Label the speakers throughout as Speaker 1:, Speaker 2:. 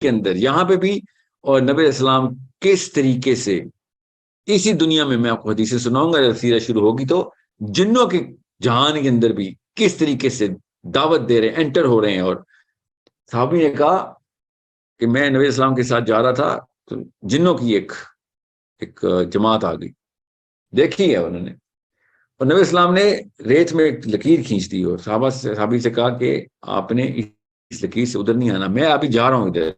Speaker 1: کے اندر یہاں پہ بھی، اور نبی علیہ السلام کس طریقے سے اسی دنیا میں آپ کو حدیثیں سناؤں گا جب سیرت شروع ہوگی تو جنوں کے جہان کے اندر بھی کس طریقے سے دعوت دے رہے ہیں، انٹر ہو رہے ہیں. اور صحابی نے کہا کہ میں نبی السلام کے ساتھ جا رہا تھا تو جنوں کی ایک جماعت آ گئی، دیکھی ہے انہوں نے، اور نبی السلام نے ریت میں ایک لکیر کھینچ دی اور صحابی سے کہا کہ آپ نے اس لکیر سے ادھر نہیں آنا، میں ابھی جا رہا ہوں ادھر،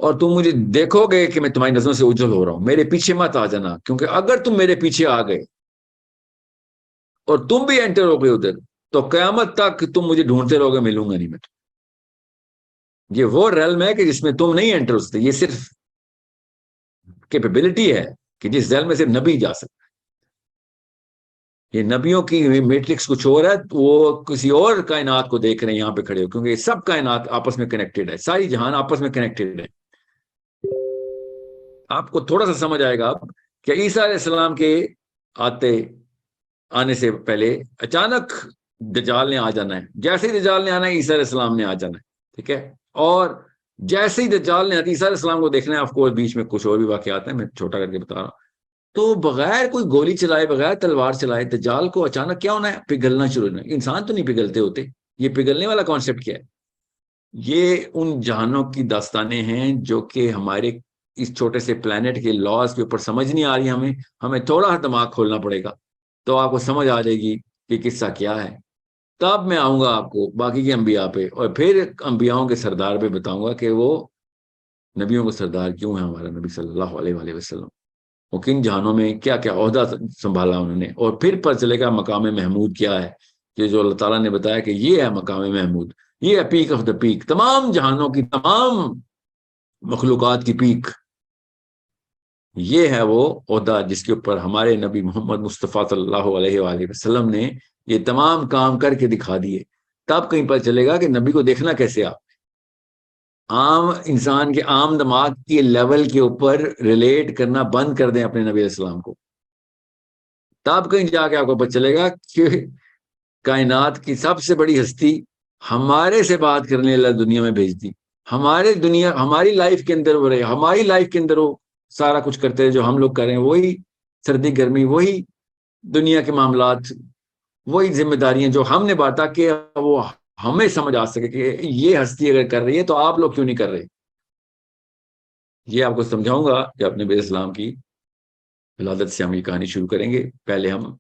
Speaker 1: اور تم مجھے دیکھو گے کہ میں تمہاری نظروں سے اجل ہو رہا ہوں، میرے پیچھے مت آ جانا، کیونکہ اگر تم میرے پیچھے آ گئے اور تم بھی انٹر ہو گئے ادھر تو قیامت تک تم مجھے ڈھونڈتے رہو گے، ملوں گا نہیں میں. یہ وہ ریلم ہے کہ جس میں تم نہیں انٹر ہو سکتے، یہ صرف کیپیبلٹی ہے کہ جس ریلم میں صرف نبی جا سکتا. یہ نبیوں کی میٹرکس کچھ اور ہے، وہ کسی اور کائنات کو دیکھ رہے ہیں یہاں پہ کھڑے ہو، کیونکہ یہ سب کائنات آپس میں کنیکٹڈ ہے، ساری جہان آپس میں کنیکٹڈ ہے. آپ کو تھوڑا سا سمجھ آئے گا اب کہ عیسیٰ علیہ السلام کے آنے سے پہلے اچانک دجال نے آ جانا ہے، جیسے ہی دجال نے آنا ہے عیسیٰ علیہ السلام نے آ جانا ہے، ٹھیک ہے. اور جیسے ہی دجال نے عیسیٰ علیہ السلام کو دیکھنا ہے، آف کورس بیچ میں کچھ اور بھی واقعات ہیں، میں چھوٹا کر کے بتا رہا ہوں، تو بغیر کوئی گولی چلائے، بغیر تلوار چلائے، دجال کو اچانک کیا ہونا ہے؟ پگھلنا شروع ہونا ہے. انسان تو نہیں پگھلتے ہوتے، یہ پگھلنے والا کانسیپٹ کیا ہے؟ یہ ان جہانوں کی داستانیں ہیں جو کہ ہمارے اس چھوٹے سے پلانٹ کے لاز کے اوپر سمجھ نہیں آ رہی. ہمیں تھوڑا سا دماغ کھولنا پڑے گا تو آپ کو سمجھ آ جائے گی کہ قصہ کیا ہے. تب میں آؤں گا آپ کو باقی کے انبیاء پہ، اور پھر انبیاؤں کے سردار پہ بتاؤں گا کہ وہ نبیوں کو سردار کیوں ہے ہمارا نبی صلی اللہ علیہ وآلہ وسلم، وہ کن جہانوں میں کیا کیا عہدہ سنبھالا انہوں نے. اور پھر پتہ چلے گا مقام محمود کیا ہے، کہ جو اللہ تعالیٰ نے بتایا کہ یہ ہے مقام محمود، یہ ہے پیک آف دا پیک، تمام جہانوں کی تمام مخلوقات کی پیک. یہ ہے وہ عہدہ جس کے اوپر ہمارے نبی محمد مصطفیٰ صلی اللہ علیہ وآلہ وسلم نے یہ تمام کام کر کے دکھا دیے. تب کہیں پتہ چلے گا کہ نبی کو دیکھنا کیسے. آپ عام انسان کے عام دماغ کے لیول کے اوپر ریلیٹ کرنا بند کر دیں اپنے نبی علیہ السلام کو، تب کہیں جا کے آپ کو پتہ چلے گا کہ کائنات کی سب سے بڑی ہستی ہمارے سے بات کرنے اللہ دنیا میں بھیج دی. ہماری لائف کے اندر وہ رہے، ہماری لائف کے اندر وہ سارا کچھ کرتے ہیں جو ہم لوگ کر رہے ہیں، وہی سردی گرمی، وہی دنیا کے معاملات، وہی ذمہ داریاں جو ہم نے بانٹا کہ وہ ہمیں سمجھ آ سکے کہ یہ ہستی اگر کر رہی ہے تو آپ لوگ کیوں نہیں کر رہے. یہ آپ کو سمجھاؤں گا کہ اپنے نبی اسلام کی ولادت سے ہم یہ کہانی شروع کریں گے. پہلے ہم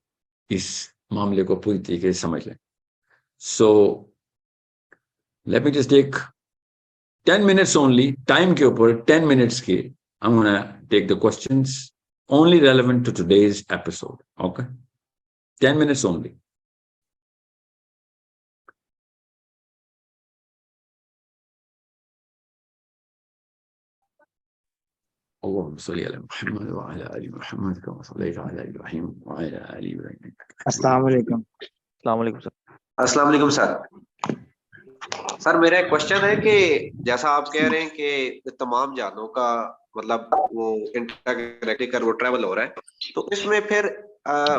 Speaker 1: اس معاملے کو پوری طریقے سے سمجھ لیں. So let me just take 10 minutes only, time کے اوپر 10 minutes کے I'm gonna take the questions only relevant to today's episode. Okay? 10 minutes only. اللهم صل على محمد وعلى آل محمد كما صليت على إبراهيم وعلى آل إبراهيم.
Speaker 2: السلام علیکم.
Speaker 3: السلام علیکم سر.
Speaker 4: السلام علیکم سر. سر میرا ایک کوشچن ہے کہ جیسا آپ کہہ رہے ہیں کہ تمام جہانوں کا مطلب وہ انٹرکٹ کر وہ ٹریول ہو رہا ہے، تو اس میں پھر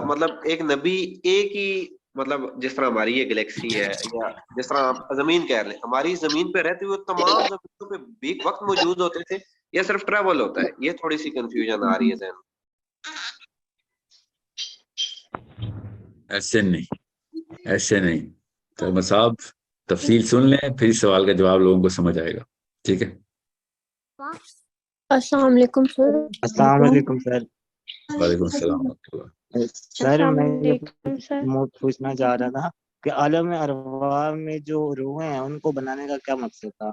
Speaker 4: مطلب ایک نبی ایک ہی مطلب جس طرح ہماری یہ گلیکسی ہے یا جس طرح آپ زمین کہہ رہے ہیں، ہماری زمین پہ رہتے ہوئے تمام زمینوں پہ بھی وقت موجود ہوتے تھے یا صرف ٹریول ہوتا ہے؟ یہ تھوڑی سی کنفیوژن آ رہی ہے ذہن.
Speaker 1: ایسے نہیں تو صاحب تفصیل سن لیں، پھر اس سوال کا جواب لوگوں کو سمجھ آئے گا. ٹھیک ہے.
Speaker 5: السلام علیکم سر.
Speaker 2: السلام علیکم سر.
Speaker 1: وعلیکم السلام ورحمۃ اللہ.
Speaker 2: سر میں پوچھنا چاہ رہا تھا کہ عالم ارواح میں جو روحیں ہیں ان کو بنانے کا کیا مقصد تھا؟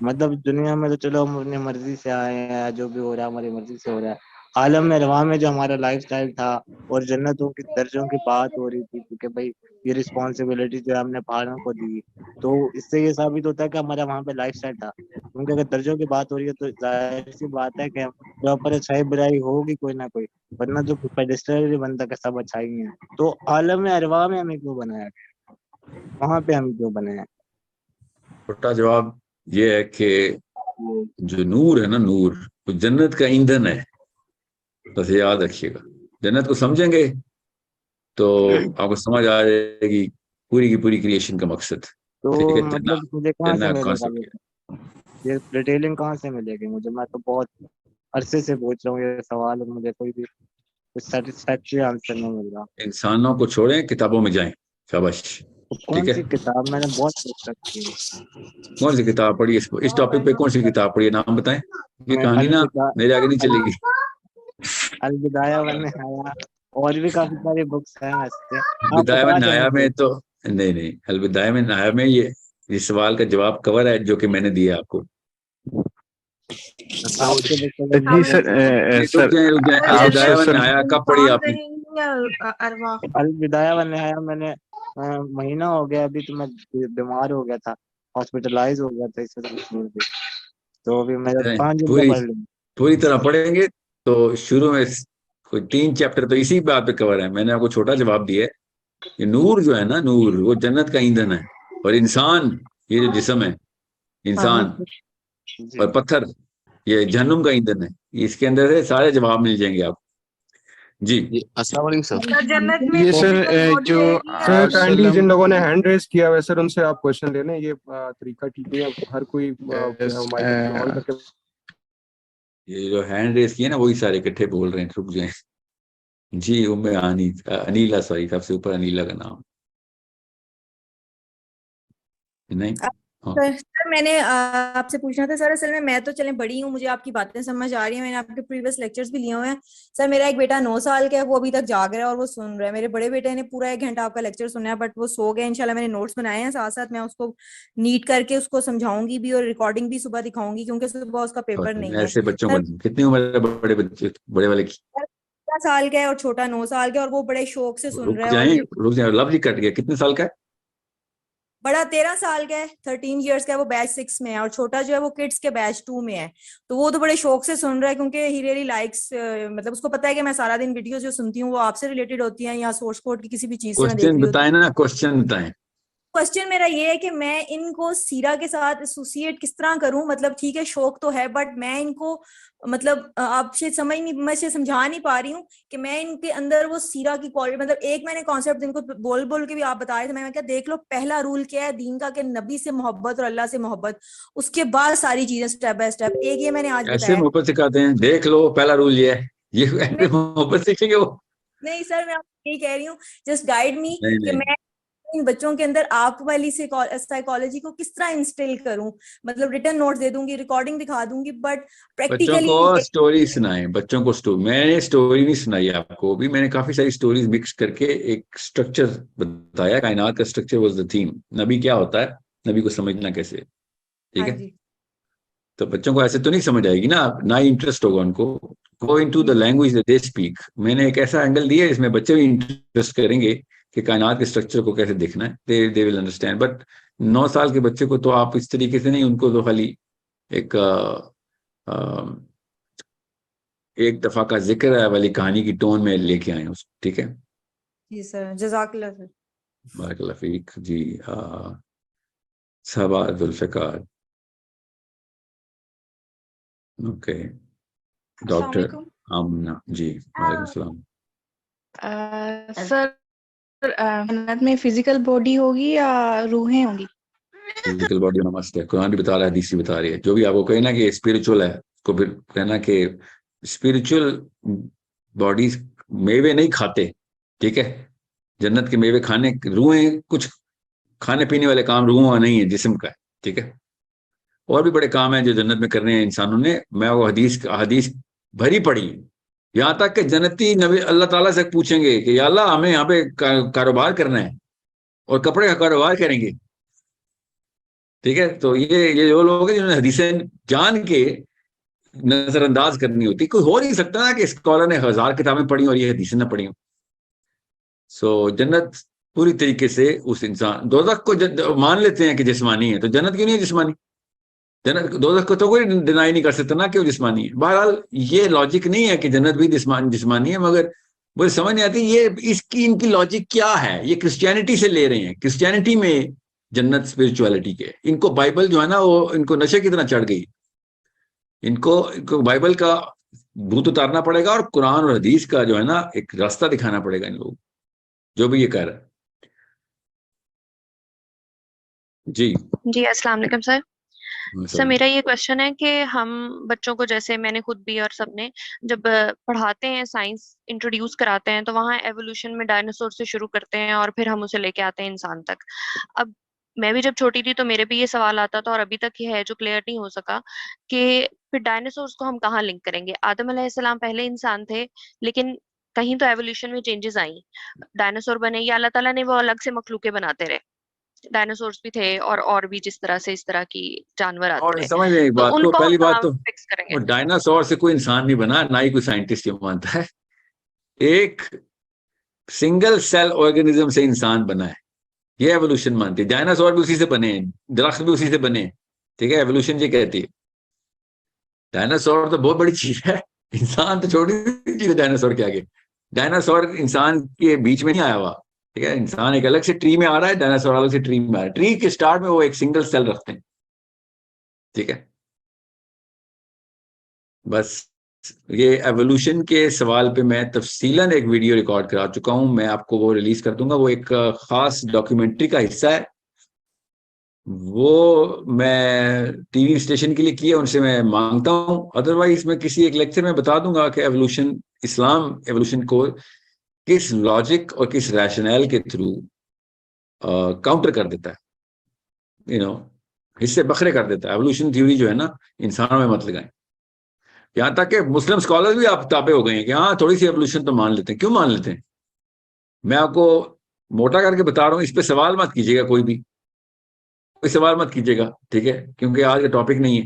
Speaker 2: مطلب دنیا میں تو چلو ہم اپنی مرضی سے آئے ہیں، جو بھی ہو رہا ہے ہماری مرضی سے ہو رہا ہے. عالم ارواح میں جو ہمارا لائف سٹائل تھا اور جنتوں کی درجوں کی بات ہو رہی تھی، کیونکہ بھائی یہ رسپانسبلٹی جو ہم نے پہاڑوں کو دی، تو اس سے یہ ثابت ہوتا ہے کہ ہمارا وہاں پہ لائف سٹائل تھا. کیونکہ اگر درجوں کی بات ہو رہی ہے تو ظاہر سی بات ہے کہ وہاں پر اچھائی برائی ہوگی کوئی نہ کوئی، ورنہ جو پیڈسٹل بنتا کہ سب اچھائی ہیں. تو عالم ارواح میں ہمیں کیوں بنایا گیا، وہاں پہ ہمیں کیوں بنایا؟
Speaker 1: چھوٹا جواب یہ ہے کہ جو نور ہے نا، نور وہ جنت کا ایندھن ہے. بس یاد رکھیے گا، جنت کو سمجھیں گے تو آپ کو سمجھ آ جائے گی پوری کی پوری کریشن کا مقصد.
Speaker 2: تو
Speaker 1: ٹھیک ہے.
Speaker 2: مطلب مجھے کہاں سے ملے گا؟ یہ ڈیٹیلنگ کہاں سے ملے گی مجھے؟ میں تو بہت عرصے سے پوچھ رہا ہوں یہ سوال، اور مجھے کوئی بھی کچھ سیٹسفیکٹری آنسر نہیں مل رہا۔
Speaker 1: انسانوں کو چھوڑیں، کتابوں میں جائیں، شاباش۔
Speaker 2: تو
Speaker 1: ٹھیک
Speaker 2: کون
Speaker 1: ہے،
Speaker 2: سی کتاب؟ میں نے بہت پوچھ رکھی ہے۔
Speaker 1: کون سی کتاب پڑھی اس ٹاپک پہ؟ کون سی کتاب پڑھی ہے؟ نام بتائیں، یہ کہانی نا میرے آگے نہیں چلے گی۔
Speaker 2: البدایہ والنہایہ، اور بھی کافی ساری بکس ہیں ویسے، آپ
Speaker 1: البدایہ
Speaker 2: بتا دیں
Speaker 1: والنہایہ میں
Speaker 2: مجھے۔
Speaker 1: تو نہیں، البدایہ والنہایہ میں یہ سوال کا جواب کور ہے جو کہ میں نے دیا آپ کو۔
Speaker 2: آپ کے
Speaker 3: جی سر
Speaker 1: رک جائیں، البدایہ والنہایہ کب پڑھی آپ نے؟
Speaker 2: البدایہ والنہایہ میں نے مہینہ ہو گیا ابھی، تو میں بیمار ہو گیا تھا، ہاسپٹلائز ہو گیا تھا اس وجہ سے، تو ابھی میں 5 دن کا پڑھ لوں۔
Speaker 1: پوری طرح پڑھیں گے تو شروع میں کوئی 3 چیپٹر تو اسی بات پہ کور ہے۔ میں نے آپ کو چھوٹا جواب دیا ہے کہ نور جو ہے نا، نور وہ جنت کا ایندھن ہے، اور انسان یہ جو جسم ہے، انسان اور پتھر یہ جہنم کا ایندھن ہے۔ اس کے اندر سے سارے جواب مل جائیں گے آپ۔ جی
Speaker 3: السلام علیکم سر۔
Speaker 5: جنت میں
Speaker 3: یہ سر جو
Speaker 5: سر
Speaker 3: کائنڈلی جن لوگوں نے ہینڈ ریز کیا ہے سر ان سے آپ کوشچن لے لیں، یہ طریقہ ٹھیک نہیں ہے، ہر کوئی آن کر کے۔
Speaker 1: یہ جو ہینڈ ریس کی ہے نا وہی سارے اکٹھے بول رہے ہیں، رک جائیں۔ جی انیلا، سوری سب سے اوپر انیلا کا نام نہیں۔
Speaker 5: سر میں نے آپ سے پوچھنا تھا سر، اصل میں تو چلیں بڑی ہوں، مجھے آپ کی باتیں سمجھ آ رہی ہیں، میں نے آپ کے پریویس لیکچرز بھی لیے ہوئے ہیں سر۔ میرا ایک بیٹا 9 سال کا ہے، وہ ابھی تک جاگ رہا ہے اور وہ سن رہا ہے۔ میرے بڑے بیٹے نے پورا 1 گھنٹہ آپ کا لیکچر سنا ہے، بٹ وہ سو گئے۔ انشاءاللہ میں نے نوٹس بنائے ہیں، ساتھ ساتھ میں اس کو نیٹ کر کے اس کو سمجھاؤں گی بھی، اور ریکارڈنگ بھی صبح دکھاؤں گی، کیونکہ صبح اس کا پیپر نہیں ہے۔
Speaker 1: ایسے بچوں کو کتنی عمر ہے بڑے بچے، بڑے والے کی؟
Speaker 5: 15 سال کا ہے اور چھوٹا 9 سال کا ہے، اور وہ بڑے شوق سے سن رہا ہے۔
Speaker 1: رک جائیں، لفظ ہی کٹ گیا۔ کتنے سال کا ہے؟
Speaker 5: بڑا 13 سال کا ہے، 13 ایئرس کا ہے، وہ بیچ 6 میں ہے، اور چھوٹا جو ہے وہ کڈس کے بیچ 2 میں ہے۔ تو وہ تو بڑے شوق سے سن رہا ہے، کیونکہ ہی ریئلی لائکس، مطلب اس کو پتا ہے کہ میں سارا دن ویڈیوز جو سنتی ہوں وہ آپ سے ریلیٹڈ ہوتی ہیں، یا سورس کوڈ کی کسی بھی چیز سے میں دیکھ
Speaker 1: کوشچن
Speaker 5: رہی ہوتی
Speaker 1: بتائیں
Speaker 5: ہوں۔
Speaker 1: نا، کوشچن بتائیں۔
Speaker 5: کوسچن میرا یہ ہے کہ میں ان کو سیرا کے ساتھ ایسوسیٹ کس طرح کروں؟ مطلب ٹھیک ہے شوق تو ہے، بٹ میں ان کو مطلب آپ سے میں سمجھا نہیں پا رہی ہوں کہ میں ان کے اندر وہ سیرا کی کوالٹی، مطلب ایک میں نے کانسیپٹ ان کو بول کے بھی آپ بتائے تھے، میں کہا دیکھ لو پہلا رول کیا ہے دین کا، کہ نبی سے محبت اور اللہ سے محبت، اس کے بعد ساری چیزیں سٹیپ بائی سٹیپ۔ ایک یہ میں نے آج
Speaker 1: ایسے
Speaker 5: بتایا،
Speaker 1: محبت سکھاتے ہیں، دیکھ لو پہلا رول یہ ہے، یہ محبت سیکھیں گے وہ؟
Speaker 5: نہیں سر، میں آپ کو یہی کہہ رہی ہوں، جسٹ گائیڈ می کہ
Speaker 1: نہیں،
Speaker 5: میں ان بچوں کے اندر آپ والی سائیکالوجی کو کس طرح انسٹل کروں۔ مطلب ریٹن نوٹس دے دوں گی، ریکارڈنگ دکھا دوں گی، بٹ
Speaker 1: بچوں
Speaker 5: پریکٹیکلی
Speaker 1: کو سٹوری سنائیں، بچوں کو میں نے سٹوری نہیں سنائی آپ کو بھی، میں نے کافی ساری سٹوریز مکس کر کے ایک سٹرکچر بتایا، کائنات کا سٹرکچر واز دا تھیم، نبی کیا ہوتا ہے، نبی کو سمجھنا کیسے، ٹھیک ہے؟ تو بچوں کو ایسے تو نہیں سمجھ آئے گی نا، نہ ہی انٹرسٹ ہوگا ان کو۔ Go into the language they speak. میں نے ایک ایسا اینگل دیا جس میں بچے بھی انٹرسٹ کریں گے کہ کائنات کے اسٹرکچر کو کیسے دیکھنا ہے، دے ول انڈرسٹینڈ۔ بٹ 9 سال کے بچے کو تو آپ اس طریقے سے نہیں، ان کو تو خالی ایک دفعہ کا ذکر ہے والی کہانی کی ٹون میں لے کے آئے اس، ٹھیک ہے؟
Speaker 5: جی سر، جزاک اللہ سر۔
Speaker 1: بارک اللہ فیک۔ جی صحابہ ذوالفقار، اوکے، ڈاکٹر آمنہ، جی وعلیکم السلام۔
Speaker 6: سر جنت میں فزیکل باڈی ہوگی یا روحیں ہوں گی؟
Speaker 1: فزیکل باڈی نمست ہے، قرآن بھی بتا رہا ہے، حدیث بھی بتا رہی ہے۔ جو بھی آپ کو کہے نا کہ اسپریچول ہے، اس کو پھر کہنا کہ اسپریچول باڈیز میوے نہیں کھاتے، ٹھیک ہے؟ جنت کے میوے کھانے، روحیں کچھ کھانے پینے والے کام روحوں نہیں ہے، جسم کا ہے، ٹھیک ہے؟ اور بھی بڑے کام ہیں جو جنت میں کرنے ہیں انسانوں نے، میں وہ حدیث بھری پڑی، یہاں تک کہ جنتی نبی اللہ تعالیٰ سے پوچھیں گے کہ یا اللہ ہمیں یہاں پہ کاروبار کرنا ہے اور کپڑے کا کاروبار کریں گے، ٹھیک ہے؟ تو یہ جو لوگ ہیں جنہوں نے حدیثیں جان کے نظر انداز کرنی ہوتی، کوئی ہو نہیں سکتا نا کہ اسکالر نے 1000 کتابیں پڑھی اور یہ حدیثیں نہ پڑھی ہوں۔ سو جنت پوری طریقے سے اس انسان، دوزخ کو مان لیتے ہیں کہ جسمانی ہے، تو جنت کیوں نہیں ہے جسمانی؟ جنت دوزخ کو تو کوئی ڈینائی نہیں کر سکتا نا کہ وہ جسمانی ہے۔ بہرحال یہ لاجک نہیں ہے کہ جنت بھی جسمانی ہے، مگر مجھے سمجھ نہیں آتی یہ ان کی لاجک کیا ہے۔ یہ کرسچینٹی سے لے رہے ہیں، کرسچینٹی میں جنت اسپرچولیٹی کے، ان کو بائبل جو ہے نا وہ ان کو نشے کی طرح چڑھ گئی، ان کو بائبل کا بھوت اتارنا پڑے گا اور قرآن اور حدیث کا جو ہے نا ایک راستہ دکھانا پڑے گا ان لوگوں، جو بھی یہ کہہ رہا ہے۔ جی
Speaker 6: جی السلام علیکم سر۔
Speaker 7: سر میرا یہ کوشچن ہے کہ ہم بچوں کو، جیسے میں نے خود بھی اور سب نے، جب پڑھاتے ہیں سائنس انٹروڈیوس کراتے ہیں تو وہاں ایوولوشن میں ڈائناسور سے شروع کرتے ہیں اور پھر ہم اسے لے کے آتے ہیں انسان تک. اب میں بھی جب چھوٹی تھی تو میرے بھی یہ سوال آتا تھا، اور ابھی تک یہ ہے جو کلیئر نہیں ہو سکا، کہ پھر ڈائناسورس کو ہم کہاں لنک کریں گے؟ آدم علیہ السلام پہلے انسان تھے، لیکن کہیں تو ایوولوشن میں چینجز آئیں، ڈائناسور بنے، یا اللہ تعالیٰ نے وہ الگ سے مخلوقیں بناتے رہے؟ ڈائناسورس بھی تھے اور بھی جس طرح سے اس طرح کی جانور
Speaker 1: اور
Speaker 7: آتے رہے،
Speaker 1: سمجھ لیں ایک
Speaker 7: تو
Speaker 1: بات
Speaker 7: ان
Speaker 1: کو،
Speaker 7: کو ہم
Speaker 1: پہلی بات
Speaker 7: کہاں
Speaker 1: تو
Speaker 7: فکس کریں گے؟
Speaker 1: وہ ڈائناسور سے کوئی انسان نہیں بنا، نہ ہی کوئی سائنٹسٹ یہ مانتا ہے. ایک سنگل سیل آرگینزم سے انسان بنا ہے، یہ ایوولوشن مانتی ہے. ڈائناسور بھی اسی سے بنے ہیں، درخت بھی اسی سے بنے ہیں. ٹھیک ہے، ایوولوشن یہ کہتی ہے. ڈائناسور تو بہت بڑی چیز ہے، انسان تو چھوٹی چیز ہے ڈائناسور کے آگے. ڈائناسور انسان کے بیچ میں نہیں آیا ہوا. ٹھیک ہے، انسان ایک الگ سے ٹری میں آ رہا ہے، ڈائناسور الگ سے ٹری میں آ رہا ہے. ٹری کے سٹارٹ میں وہ ایک سنگل سیل رکھتے ہیں. ٹھیک ہے، بس یہ ایوولوشن کے سوال پہ میں تفصیلاً ایک ویڈیو ریکارڈ کرا چکا ہوں، میں آپ کو وہ ریلیز کر دوں گا. وہ ایک خاص ڈاکیومنٹری کا حصہ ہے، وہ میں ٹی وی اسٹیشن کے لیے کیا، ان سے میں مانگتا ہوں. ادروائز میں کسی ایک لیکچر میں بتا دوں گا کہ ایوولوشن، اسلام ایوولوشن کو کس لاجک اور کس ریشنل کے تھرو کاؤنٹر کر دیتا ہے، حصے بکھرے کر دیتا ہے. ایوولوشن تھیوری جو ہے نا، انسانوں میں مت لگائیں. یہاں تک کہ مسلم اسکالر بھی آپ تابع ہو گئے ہیں کہ ہاں تھوڑی سی ایوولوشن تو مان لیتے ہیں. کیوں مان لیتے ہیں؟ میں آپ کو موٹا کر کے بتا رہا ہوں، اس پہ سوال مت کیجیے گا، کوئی سوال مت کیجیے گا. ٹھیک ہے، کیونکہ آج کا ٹاپک نہیں ہے.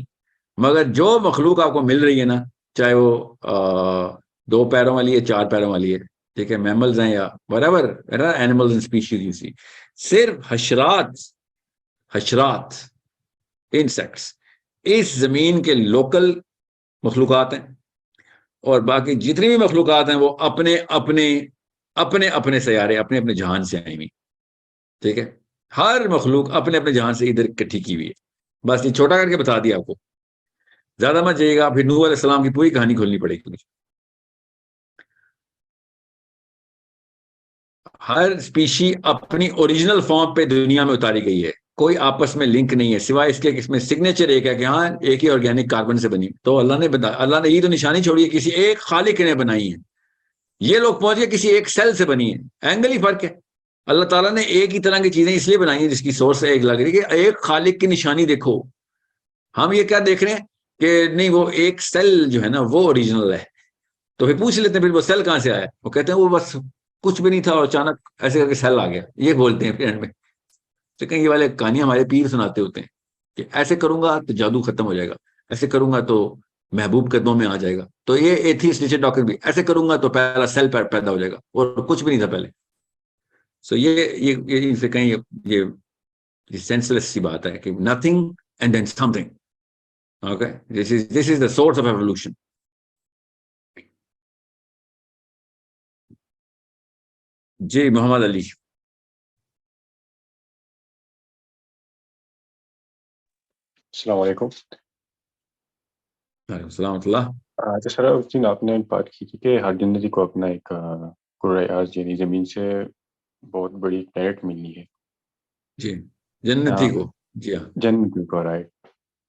Speaker 1: مگر جو مخلوق آپ کو مل رہی ہے نا، چاہے وہ 2 پیروں والی ہے، 4 پیروں والی ہے، ٹھیک ہے، میملز ہیں یا whatever animals and species you see، صرف حشرات انسیکٹس اس زمین کے لوکل مخلوقات ہیں، اور باقی جتنی بھی مخلوقات ہیں وہ اپنے اپنے سیارے، اپنے جہان سے آئی ہوئی. ٹھیک ہے، ہر مخلوق اپنے جہان سے ادھر اکٹھی کی ہوئی ہے. بس یہ چھوٹا کر کے بتا دیا آپ کو، زیادہ مت جائیے گا، پھر نوح علیہ السلام کی پوری کہانی کھولنی پڑے گی. ہر اسپیشی اپنی اوریجنل فارم پہ دنیا میں اتاری گئی ہے، کوئی آپس میں لنک نہیں ہے، سوائے اس کے کہ اس میں سگنیچر ایک ہے کہ ہاں ایک ہی آرگینک کاربن سے بنی. تو اللہ نے بتایا، اللہ نے یہ تو نشانی چھوڑی ہے کسی ایک خالق نے بنائی ہے. یہ لوگ پہنچ گئے کسی ایک سیل سے بنی ہے. اینگل ہی فرق ہے. اللہ تعالیٰ نے ایک ہی طرح کی چیزیں اس لیے بنائی ہیں جس کی سورس ایک لگ رہی ہے کہ ایک خالق کی نشانی دیکھو. ہم یہ کیا دیکھ رہے ہیں کہ نہیں وہ ایک سیل جو ہے نا وہ اوریجنل ہے. تو پھر پوچھ لیتے ہیں پھر وہ سیل کہاں سے آیا؟ وہ کہتے ہیں وہ بس کچھ بھی نہیں تھا اور اچانک ایسے کر کے سیل آ گیا. یہ بولتے ہیں پھر اینڈ میں. تو کہیں یہ والے کہانیاں ہمارے پیر سناتے ہوتے ہیں کہ ایسے کروں گا تو جادو ختم ہو جائے گا، ایسے کروں گا تو محبوب قدموں میں آ جائے گا. تو یہ ایتھیسٹ نیچے ڈاکٹر بھی ایسے کروں گا تو پہلا سیل پیدا ہو جائے گا، اور کچھ بھی نہیں تھا پہلے. سو یہ سے کہیں یہ سینس لیس سی بات ہے کہ nothing and then something. Okay, this is the source of evolution. جی محمد علی.
Speaker 8: السلام علیکم.
Speaker 1: وعلیکم السلام ورحمۃ اللہ.
Speaker 8: تو سر اس دن آپ نے بات کی تھی کہ ہر جنتی کو اپنا ایک کرۂ ارض یعنی زمین سے بہت بڑی پلیٹ ملنی ہے.
Speaker 1: جی جنتی کو، جی ہاں
Speaker 8: جنتی کو، رائٹ.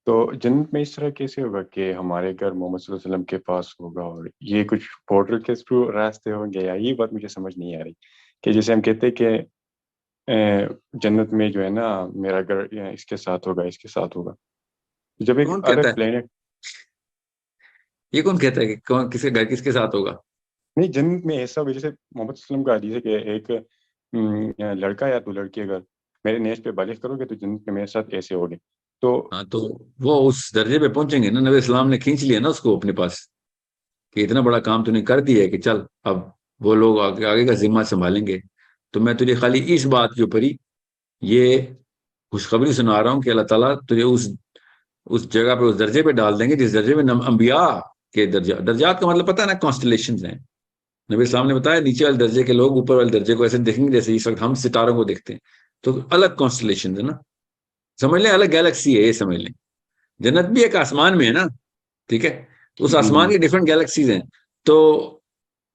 Speaker 8: تو جنت میں اس طرح کیسے ہوگا کہ ہمارے گھر محمد صلی اللہ علیہ وسلم کے پاس ہوگا، اور یہ کچھ پورٹل کے تھرو راستے ہوں گے، یا یہ بات مجھے سمجھ نہیں آ رہی کہ جیسے ہم کہتے ہیں کہ جنت میں جو ہے نا میرا گھر اس کے ساتھ ہوگا، اس کے ساتھ ہوگا. جب ایک
Speaker 1: کون کہتا
Speaker 8: الگ
Speaker 1: ہے؟
Speaker 8: پلینٹ،
Speaker 1: یہ کون کہتا ہے کہ کون کس کے گھر کس کے ساتھ ہوگا؟
Speaker 8: نہیں جنت میں ایسا ہوگا جیسے محمد صلی اللہ علیہ وسلم کا حدیث ہے کہ ایک لڑکا یا تو لڑکی اگر میرے نیز پہ بالغ کرو گے تو جنت میں میرے ساتھ ایسے ہوگے. تو
Speaker 1: ہاں تو وہ اس درجے پہ پہنچیں گے نا. نبی اسلام نے کھینچ لیا نا اس کو اپنے پاس کہ اتنا بڑا کام تو نے کر دیا ہے کہ چل اب وہ لوگ آگے کا ذمہ سنبھالیں گے. تو میں تجھے خالی اس بات کے اوپر ہی یہ خوشخبری سنا رہا ہوں کہ اللہ تعالیٰ تجھے اس جگہ پہ اس درجے پہ ڈال دیں گے جس درجے میں انبیاء کے درجات کا مطلب پتہ ہے نا، کانسٹلیشنز ہیں. نبی اسلام نے بتایا نیچے والے درجے کے لوگ اوپر والے درجے کو ایسے دیکھیں گے جیسے اس وقت ہم ستاروں کو دیکھتے ہیں. تو الگ کانسٹلیشنز ہے نا، سمجھ لیں الگ گیلیکسی ہے، یہ سمجھ لیں. جنت بھی ایک آسمان میں ہے نا، ٹھیک ہے، اس آسمان کی ڈفرنٹ گیلیکسیز ہیں. تو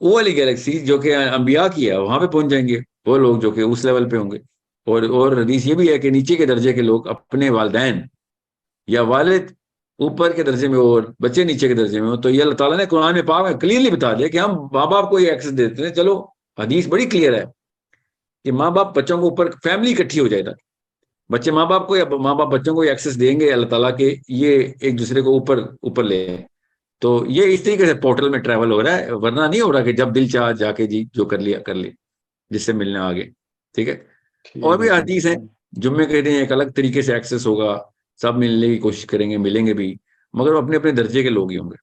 Speaker 1: وہ والی گیلیکسی جو کہ انبیاء کی ہے وہاں پہ پہنچ جائیں گے وہ لوگ جو کہ اس لیول پہ ہوں گے. اور حدیث یہ بھی ہے کہ نیچے کے درجے کے لوگ اپنے والدین یا والد اوپر کے درجے میں ہو اور بچے نیچے کے درجے میں ہو, تو یہ اللہ تعالیٰ نے قرآن میں پاک میں کلیئرلی بتا دیا کہ ہم ماں باپ کو یہ ایکسس دیتے ہیں. چلو حدیث بڑی کلیئر ہے کہ ماں باپ بچوں کو اوپر, فیملی اکٹھی ہو جائے گا, بچے ماں باپ کو یا ماں باپ بچوں کو ایکسس دیں گے اللہ تعالیٰ کے, یہ ایک دوسرے کو اوپر لے. تو یہ اس طریقے سے پورٹل میں ٹریول ہو رہا ہے, ورنہ نہیں ہو رہا کہ جب دل چاہ جا کے جی جو کر لیا جس سے ملنے آگے. ٹھیک ہے, اور بھی حدیث ہیں جمعے کہتے ہیں ایک الگ طریقے سے ایکسس ہوگا, سب ملنے کی کوشش کریں گے, ملیں گے بھی, مگر وہ اپنے اپنے درجے کے لوگ ہی ہوں گے.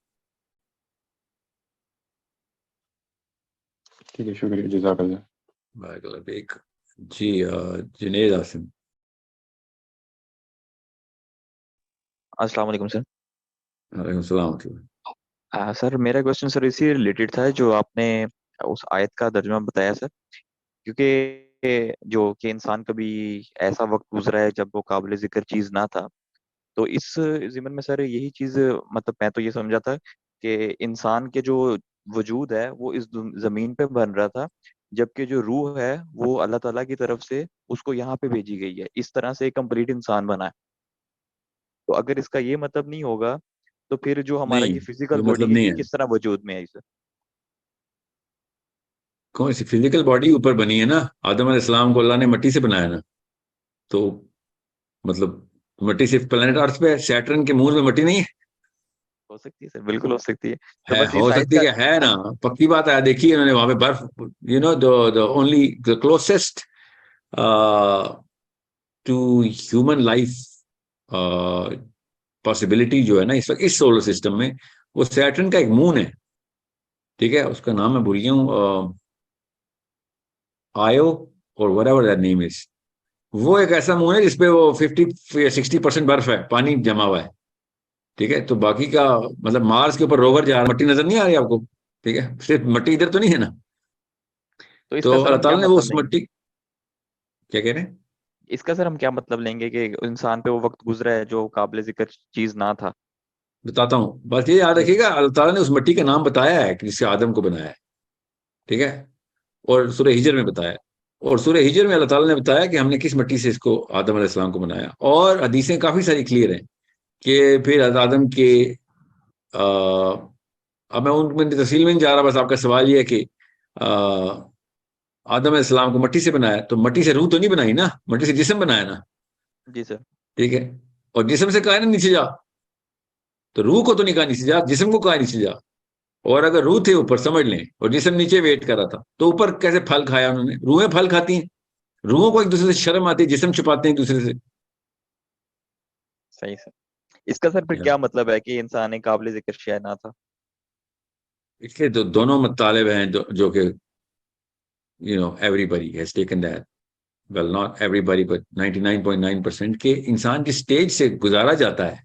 Speaker 8: ٹھیک ہے, شکریہ, جزاک اللہ.
Speaker 1: بارک اللہ فیک. جی جنید عاصم.
Speaker 9: السلام علیکم سر.
Speaker 1: وعلیکم السلام.
Speaker 9: سر میرا کوشچن سر اسی ریلیٹڈ تھا جو آپ نے اس آیت کا ترجمہ بتایا سر, کیونکہ جو کہ انسان کبھی ایسا وقت گزرا ہے جب وہ قابل ذکر چیز نہ تھا, تو اس ضمن میں سر یہی چیز مطلب میں تو یہ سمجھا تھا کہ انسان کے جو وجود ہے وہ اس زمین پہ بن رہا تھا, جبکہ جو روح ہے وہ اللہ تعالیٰ کی طرف سے اس کو یہاں پہ بھیجی گئی ہے, اس طرح سے ایک کمپلیٹ انسان بنا ہے. تو اگر اس کا یہ مطلب نہیں ہوگا تو پھر جو ہمارا
Speaker 1: نہیں,
Speaker 9: یہ فزیکل
Speaker 1: یہ
Speaker 9: باڈی
Speaker 1: مطلب
Speaker 9: ہے
Speaker 1: نہیں
Speaker 9: یہ
Speaker 1: ہے.
Speaker 9: کس طرح وجود میں آئی سر؟
Speaker 1: کون سی فزیکل باڈی اوپر بنی ہے نا, آدم علیہ السلام کو اللہ نے مٹی سے بنایا نا, تو مطلب مٹی صرف پلانٹ ارتھ پہ ہے, سیٹرن کے مون میں مٹی نہیں ہے.
Speaker 9: ہو سکتی ہے سر, بالکل ہو سکتی ہے. تو بس
Speaker 1: ہو
Speaker 9: اس آیت
Speaker 1: سکتی
Speaker 9: کا
Speaker 1: ہے نا, پکی بات ہے. دیکھیے انہوں نے وہاں پہ برف, you know the only the closest to human life possibility جو ہے نا اس وقت اس سولر سسٹم میں, وہ سیٹرن کا ایک مون ہے. ٹھیک ہے, اس کا نام میں بھول گیا ہوں, آیو اور whatever that name is. وہ ایک ایسا مون ہے جس پہ وہ 50-60% برف ہے, پانی جمع ہوا ہے. ٹھیک ہے, تو باقی کا مطلب مارس کے اوپر روور جا رہا, مٹی نظر نہیں آ رہی آپ کو. ٹھیک ہے, صرف مٹی ادھر تو نہیں ہے نا.
Speaker 9: تو اس
Speaker 1: تو
Speaker 9: کا سر
Speaker 1: اللہ
Speaker 9: ہم کیا
Speaker 1: تعالیٰ نے وہ
Speaker 9: مطلب
Speaker 1: اس
Speaker 9: لیں گے,
Speaker 1: مٹی, کیا کہہ رہے ہیں,
Speaker 9: اس کا سر ہم کیا مطلب لیں گے کہ انسان پہ وہ وقت گزرا ہے جو قابل ذکر چیز نہ تھا؟
Speaker 1: بتاتا ہوں. بس یہ یاد رکھیے گا, اللہ تعالیٰ نے اس مٹی کا نام بتایا ہے کہ جس سے آدم کو بنایا ہے. ٹھیک ہے, اور سورہ ہجر میں بتایا, اور سورہ ہجر میں اللہ تعالیٰ نے بتایا کہ ہم نے کس مٹی سے اس کو آدم علیہ السلام کو بنایا. اور حدیثیں کافی ساری کلیئر ہیں کہ پھر آدم کے اب میں ان میں تفصیل میں نہیں جا رہا, بس آپ کا سوال یہ ہے کہ آدم علیہ السلام کو مٹی سے بنایا, تو مٹی سے روح تو نہیں بنائی نا, مٹی سے جسم بنایا نا.
Speaker 9: جی سر.
Speaker 1: ٹھیک ہے, اور جسم سے کہا نا نیچے جا, تو روح کو تو نہیں کہا نیچے جا, جسم کو کہا نیچے جا. اور اگر روح تھے اوپر سمجھ لیں اور جسم نیچے ویٹ کر رہا تھا, تو اوپر کیسے پھل کھایا انہوں نے؟ روحیں پھل کھاتی ہیں, روحوں کو ایک دوسرے سے شرم آتی ہے, جسم چھپاتے ہیں ایک دوسرے سے.
Speaker 9: صحیح سر. اس کا سر پھر کیا مطلب ہے کہ انسان ایک قابل ذکر شے نہ تھا؟
Speaker 1: اس کے دونوں مطالب ہیں جو کہ everybody has taken that, well not everybody but 99.9% کہ انسان جس سٹیج سے گزارا جاتا ہے,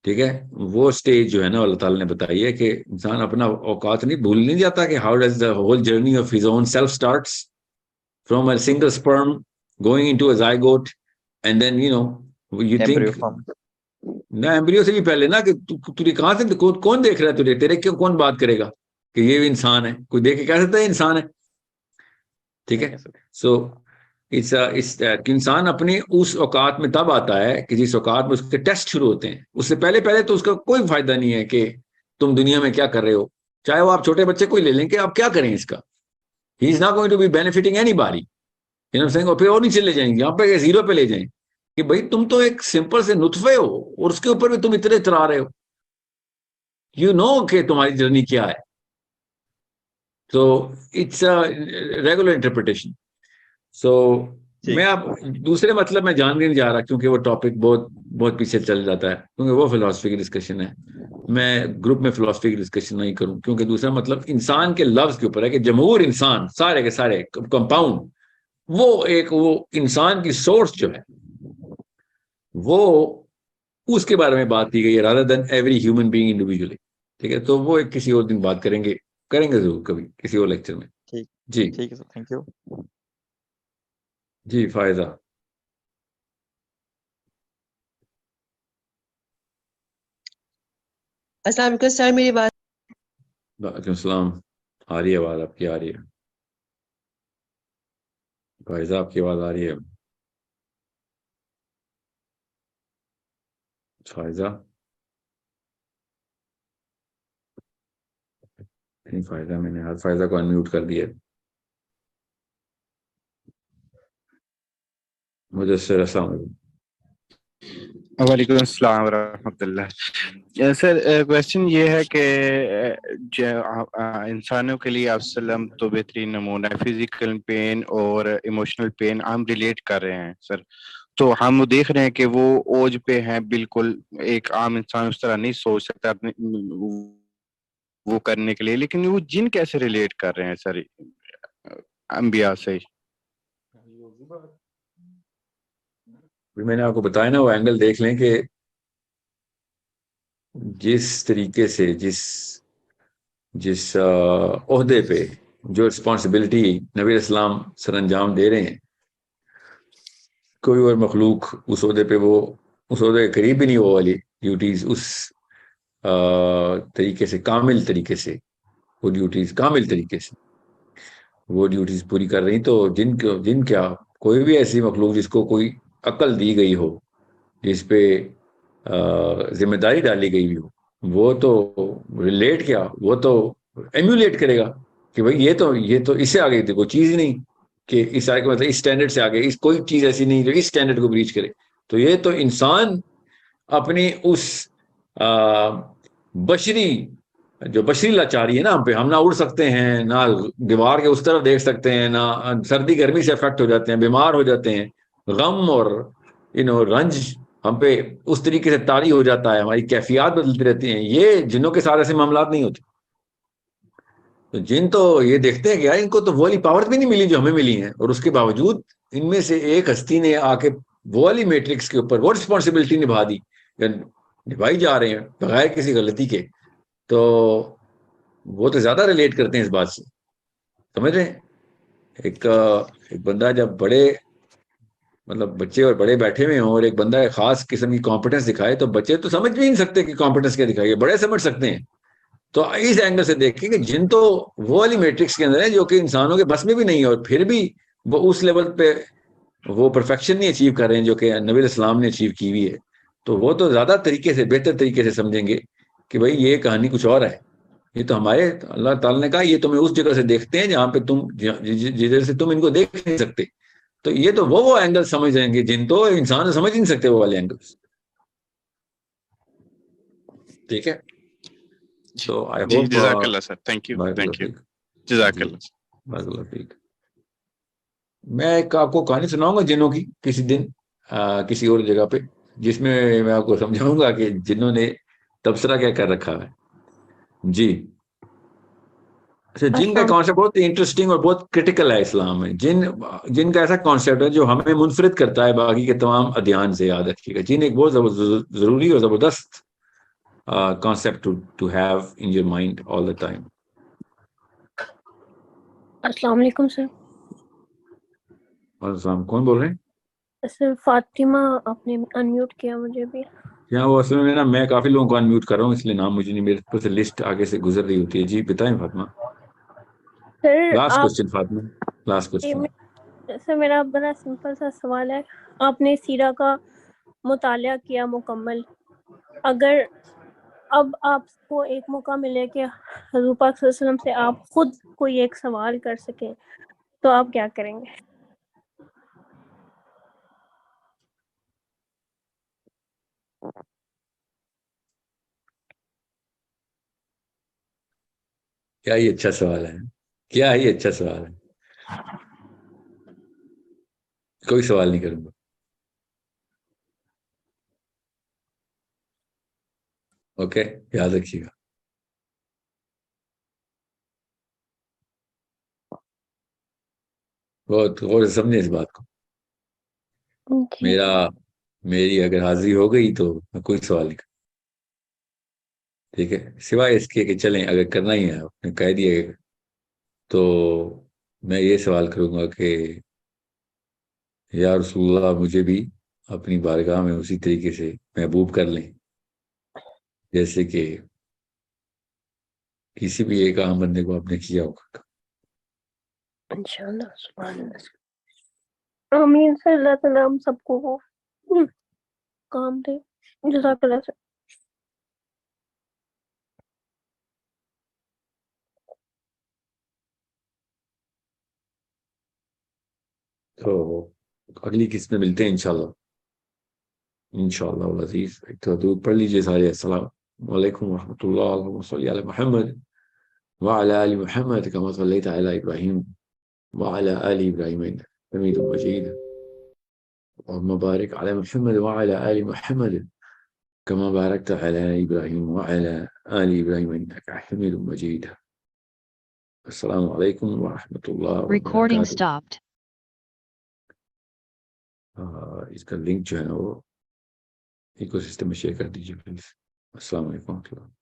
Speaker 1: ٹھیک ہے, وہ سٹیج جو ہے نا اللہ تعالیٰ نے بتائی ہے کہ انسان اپنا اوقات بھول نہیں جاتا کہ how does the whole journey of his own self starts from a single sperm going into a zygote and then you think نہ ایمبریو سے بھی پہلے نا کہ تجھے کہاں سے کون دیکھ رہا ہے تجھے, تیرے کیوں کون بات کرے گا کہ یہ بھی انسان ہے, کوئی دیکھ کے کہہ سکتا ہے انسان ہے. ٹھیک ہے, سو انسان اپنے اس اوقات میں تب آتا ہے کہ جس اوقات میں اس کے ٹیسٹ شروع ہوتے ہیں. اس سے پہلے تو اس کا کوئی فائدہ نہیں ہے کہ تم دنیا میں کیا کر رہے ہو, چاہے وہ آپ چھوٹے بچے کو ہی لے لیں کہ آپ کیا کریں اس کا, he is not going to be benefiting anybody, اور پھر اور نیچے لے جائیں گے, یہاں پہ زیرو پہ لے جائیں کہ بھائی تم تو ایک سمپل سے نطفے ہو اور اس کے اوپر بھی تم اتنے اترا رہے ہو, کہ تمہاری جرنی کیا ہے. تو اٹس ریگولر انٹرپریٹیشن. سو میں اب دوسرے مطلب میں جان کے نہیں جا رہا کیونکہ وہ ٹاپک بہت پیچھے چل جاتا ہے, کیونکہ وہ فلاسفی کی ڈسکشن ہے. میں گروپ میں فلاسفی کی ڈسکشن نہیں کروں, کیونکہ دوسرا مطلب انسان کے لفظ کے اوپر ہے کہ جمہور انسان سارے کے سارے کمپاؤنڈ, وہ انسان کی سورس جو ہے وہ اس کے بارے میں بات کی گئی ہے rather than every human being individually. ٹھیک ہے, تو وہ ایک کسی اور دن بات کریں گے ضرور کبھی کسی اور لیکچر میں. جی
Speaker 9: ٹھیک ہے سر, تھینک یو.
Speaker 1: جی فائزہ.
Speaker 10: السلام علیکم سر, میری بات.
Speaker 1: وعلیکم السلام. آ رہی ہے آواز آپ کی, آ رہی ہے فائزہ, آپ کی آواز آ رہی ہے. فائزہ نہیں، فائزہ میں نے فائزہ کو انمیوٹ کر دیا. مجسر السلام علیکم.
Speaker 11: وعلیکم السلام ورحمۃ اللہ. سر کوشچن یہ ہے کہ انسانوں کے لیے آپ وسلم تو بہترین نمونہ ہے. فزیکل پین اور ایموشنل پین ہم ریلیٹ کر رہے ہیں سر, تو ہم دیکھ رہے ہیں کہ وہ اوج پہ ہیں بالکل, ایک عام انسان اس طرح نہیں سوچ سکتا اپنے وہ کرنے کے لیے, لیکن وہ جن کیسے ریلیٹ کر رہے ہیں سر انبیاء سے؟
Speaker 1: میں نے آپ کو بتایا نا, وہ اینگل دیکھ لیں کہ جس طریقے سے جس عہدے پہ جو رسپانسبلٹی نبی اسلام سر انجام دے رہے ہیں, کوئی اور مخلوق اس عہدے پہ وہ اس عہدے کے قریب بھی نہیں وہ والی ڈیوٹیز اس طریقے سے کامل طریقے سے وہ ڈیوٹیز کامل طریقے سے وہ ڈیوٹیز پوری کر رہی. تو جن کیا کوئی بھی ایسی مخلوق جس کو کوئی عقل دی گئی ہو, جس پہ ذمہ داری ڈالی گئی ہو, وہ تو ریلیٹ کیا, وہ تو ایمولیٹ کرے گا کہ بھائی یہ تو اس سے آگے کوئی چیز ہی نہیں, کہ اس آگے مطلب اس اسٹینڈرڈ سے آگے کوئی چیز ایسی نہیں جو اس اسٹینڈرڈ کو بریچ کرے. تو یہ تو انسان اپنی اس بشری لاچاری ہے نا ہم پہ, ہم نہ اڑ سکتے ہیں, نہ دیوار کے اس طرف دیکھ سکتے ہیں, نہ سردی گرمی سے افیکٹ ہو جاتے ہیں, بیمار ہو جاتے ہیں, غم اور رنج ہم پہ اس طریقے سے طاری ہو جاتا ہے, ہماری کیفیات بدلتی رہتی ہیں. یہ جنوں کے ساتھ ایسے معاملات نہیں ہوتے. تو جن تو یہ دیکھتے ہیں کہ یار ان کو تو وہ والی پاور بھی نہیں ملی جو ہمیں ملی ہیں, اور اس کے باوجود ان میں سے ایک ہستی نے آ کے وہ والی میٹرکس کے اوپر وہ رسپانسبلٹی نبھا دی, نبھائی جا رہے ہیں بغیر کسی غلطی کے. تو وہ تو زیادہ ریلیٹ کرتے ہیں اس بات سے, سمجھ رہے ہیں. ایک بندہ جب بڑے مطلب بچے اور بڑے بیٹھے ہوئے ہوں اور ایک بندہ ایک خاص قسم کی کمپیٹنس دکھائے, تو بچے تو سمجھ بھی نہیں سکتے کہ کمپیٹنس کیا دکھائی ہے, بڑے سمجھ سکتے ہیں. تو اس اینگل سے دیکھیں کہ جن تو وہ والی میٹرکس کے اندر ہے جو کہ انسانوں کے بس میں بھی نہیں ہے, اور پھر بھی وہ اس لیول پہ وہ پرفیکشن نہیں اچیو کر رہے ہیں جو کہ نبی السلام نے اچیو کی ہوئی ہے. تو وہ تو زیادہ طریقے سے بہتر طریقے سے سمجھیں گے کہ بھائی یہ کہانی کچھ اور ہے. یہ تو ہمارے اللہ تعالیٰ نے کہا یہ تمہیں اس جگہ سے دیکھتے ہیں جہاں پہ تم جدھر سے تم ان کو دیکھ نہیں سکتے. تو یہ تو وہ اینگل سمجھ جائیں گے جن تو انسان سمجھ نہیں سکتے وہ والے اینگلس. ٹھیک ہے. So I hope
Speaker 11: جزاک اللہ سر, تھینک یو جزاک اللہ.
Speaker 1: میں ایک آپ کو کہانی سناؤں گا جنوں کی کسی دن کسی اور جگہ پہ, جس میں میں آپ کو سمجھاؤں گا کہ جنہوں نے تبصرہ کیا کر رکھا ہے. جی اچھا, جن کا کانسیپٹ بہت انٹرسٹنگ اور بہت کرٹیکل ہے اسلام میں. جن کا ایسا کانسیپٹ ہے جو ہمیں منفرد کرتا ہے باقی کے تمام ادیان سے. یاد رکھیے گا, جن ایک بہت ضروری اور زبردست concept to have in your mind all the time.
Speaker 12: السلام علیکم سر.
Speaker 1: السلام, کون بول رہے ہیں؟
Speaker 12: سر فاطمہ, آپ نے انمیوٹ کیا مجھے بھی.
Speaker 1: یہاں وہ اصل میں نا میں کافی لوگوں کو انمیوٹ کر رہا ہوں, اس لیے نام مجھے نہیں, میرے پاس لسٹ آگے سے گزر رہی ہوتی ہے. جی بتائیں Fatima.
Speaker 12: Sir
Speaker 1: last question Fatima, last question.
Speaker 12: Sir میرا بڑا سمپل سا سوال ہے. آپ نے سیرہ کا مطالعہ کیا مکمل, اگر اب آپ کو ایک موقع ملے کہ حضور پاک صلی اللہ علیہ وسلم سے آپ خود کوئی ایک سوال کر سکیں, تو آپ کیا کریں گے؟
Speaker 1: کیا ہی اچھا سوال ہے, کیا ہی اچھا سوال ہے. کوئی سوال نہیں کروں گا. اوکے, یاد رکھیے گا. بہت غور سے سمجھیں اس بات کو. میری اگر حاضری ہو گئی تو میں کوئی سوال نہیں کروں. ٹھیک ہے, سوائے اس کے کہ چلیں اگر کرنا ہی ہے آپ نے کہہ دیا تو میں یہ سوال کروں گا کہ یا رسول اللہ مجھے بھی اپنی بارگاہ میں اسی طریقے سے محبوب کر لیں جیسے کہ کسی بھی ایک عام بندے کو آپ نے کیا ہوگا.
Speaker 12: انشاءاللہ. سبحان اللہ. آمین. صلی اللہ تعالیٰ ہم سب کو کام دے. جزاک اللہ سر.
Speaker 1: تو اگلی قسط میں ملتے ہیں انشاءاللہ العزیز. ایک تو درود پڑھ لیجیے سارے. السلام علیکم ورحمۃ اللہ. اللہم صلی علی محمد وعلی آل محمد کما صلیت علی ابراہیم وعلی آل ابراہیم انک حمید مجید. اللہم بارک علی محمد وعلی آل محمد کما بارکت علی ابراہیم وعلی آل ابراہیم انک حمید مجید. السلام علیکم ورحمۃ اللہ وبرکاتہ. اس کا لنک جو ہے نا وہ ایکو سسٹم میں شیئر کر دیجیے پلیز. السلام علیکم ورحمۃ اللہ.